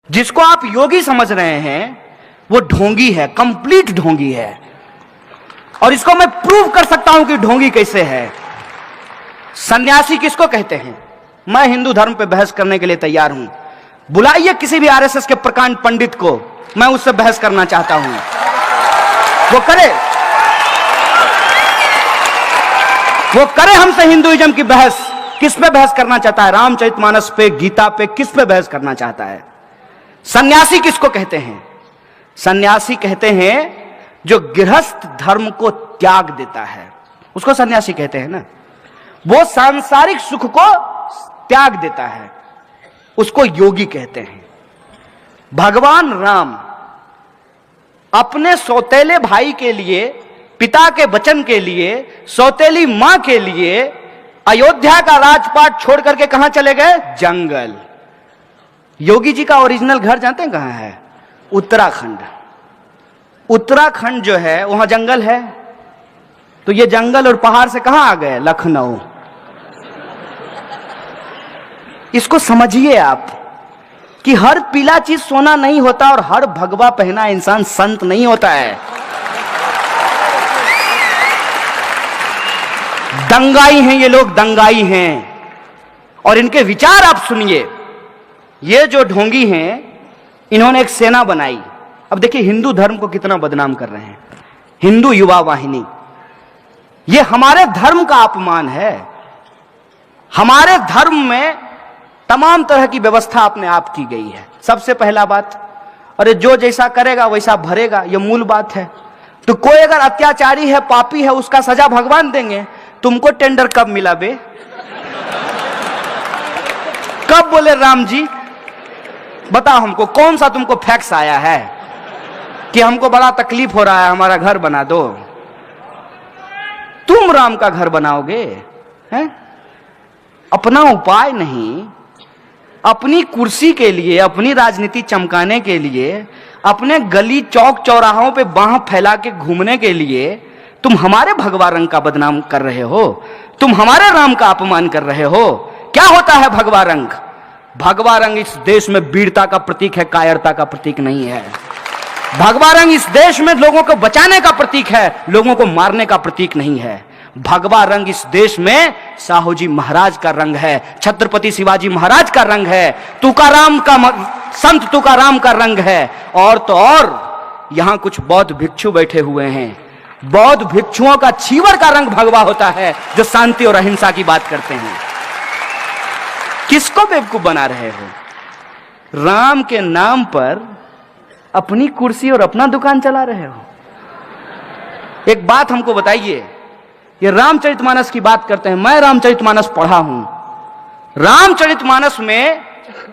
जिसको आप योगी समझ रहे हैं वो ढोंगी है, कंप्लीट ढोंगी है। और इसको मैं प्रूव कर सकता हूं कि ढोंगी कैसे है। सन्यासी किसको कहते हैं? मैं हिंदू धर्म पे बहस करने के लिए तैयार हूं। बुलाइए किसी भी आरएसएस के प्रकांड पंडित को, मैं उससे बहस करना चाहता हूं, वो करे हमसे हिंदुइज्म की बहस। किस पे बहस करना चाहता है? रामचरितमानस पे, गीता पे, किस पे बहस करना चाहता है? सन्यासी किसको कहते हैं? सन्यासी कहते हैं जो गृहस्थ धर्म को त्याग देता है, उसको सन्यासी कहते हैं ना। वो सांसारिक सुख को त्याग देता है, उसको योगी कहते हैं। भगवान राम अपने सौतेले भाई के लिए, पिता के वचन के लिए, सौतेली मां के लिए अयोध्या का राजपाट छोड़ करके कहां चले गए? जंगल। योगी जी का ओरिजिनल घर जानते हैं कहां है? उत्तराखंड। उत्तराखंड जो है वहां जंगल है, तो ये जंगल और पहाड़ से कहां आ गए? लखनऊ। इसको समझिए आप कि हर पीला चीज सोना नहीं होता और हर भगवा पहना इंसान संत नहीं होता है। दंगाई हैं ये लोग, दंगाई हैं। और इनके विचार आप सुनिए। ये जो ढोंगी हैं, इन्होंने एक सेना बनाई। अब देखिए हिंदू धर्म को कितना बदनाम कर रहे हैं। हिंदू युवा वाहिनी, ये हमारे धर्म का अपमान है। हमारे धर्म में तमाम तरह की व्यवस्था अपने आप की गई है। सबसे पहला बात, अरे जो जैसा करेगा वैसा भरेगा, ये मूल बात है। तो कोई अगर अत्याचारी है, पापी है, उसका सजा भगवान देंगे। तुमको टेंडर कब मिला बे? कब बोले राम जी? बताओ हमको, कौन सा तुमको फैक्स आया है कि हमको बड़ा तकलीफ हो रहा है, हमारा घर बना दो? तुम राम का घर बनाओगे? हैं? अपना उपाय नहीं, अपनी कुर्सी के लिए, अपनी राजनीति चमकाने के लिए, अपने गली चौक चौराहों पे बाह फैला के घूमने के लिए तुम हमारे भगवा रंग का बदनाम कर रहे हो, तुम हमारे राम का अपमान कर रहे हो। क्या होता है भगवा रंग? भगवा रंग इस देश में वीरता का प्रतीक है, कायरता का प्रतीक नहीं है। भगवा रंग इस देश में लोगों को बचाने का प्रतीक है, लोगों को मारने का प्रतीक नहीं है। भगवा रंग इस देश में साहू जी महाराज का रंग है, छत्रपति शिवाजी महाराज का रंग है, तुकाराम का, संत तुकाराम का रंग है। और तो और यहां कुछ बौद्ध भिक्षु बैठे हुए हैं। बौद्ध भिक्षुओं का छीवर का रंग भगवा होता है, जो शांति और अहिंसा की बात करते हैं। किसको बेवकूफ बना रहे हो? राम के नाम पर अपनी कुर्सी और अपना दुकान चला रहे हो। एक बात हमको बताइए, ये रामचरितमानस की बात करते हैं, मैं रामचरितमानस पढ़ा हूं। रामचरितमानस में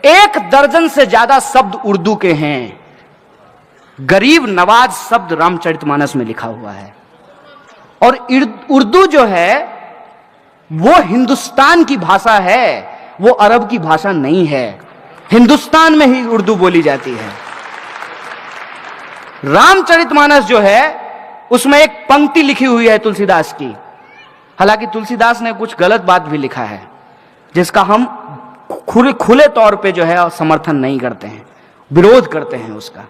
1 दर्जन से ज्यादा शब्द उर्दू के हैं। गरीब नवाज शब्द रामचरितमानस में लिखा हुआ है। और उर्दू जो है वो हिंदुस्तान की भाषा है, वो अरब की भाषा नहीं है। हिंदुस्तान में ही उर्दू बोली जाती है। रामचरितमानस जो है उसमें एक पंक्ति लिखी हुई है तुलसीदास की। हालांकि तुलसीदास ने कुछ गलत बात भी लिखा है, जिसका हम खुले तौर पे जो है समर्थन नहीं करते हैं, विरोध करते हैं उसका।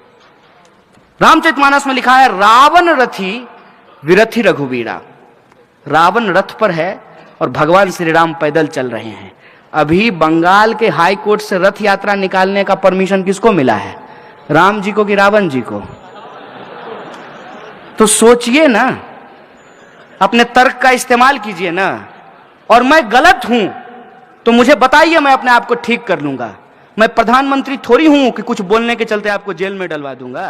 रामचरितमानस में लिखा है, रावण रथी विरथी रघुवीरा। रावण रथ पर है और भगवान श्री राम पैदल चल रहे हैं। अभी बंगाल के हाई कोर्ट से रथ यात्रा निकालने का परमिशन किसको मिला है? राम जी को कि रावण जी को? तो सोचिए ना, अपने तर्क का इस्तेमाल कीजिए ना। और मैं गलत हूं तो मुझे बताइए, मैं अपने आप को ठीक कर लूंगा। मैं प्रधानमंत्री थोड़ी हूं कि कुछ बोलने के चलते आपको जेल में डलवा दूंगा।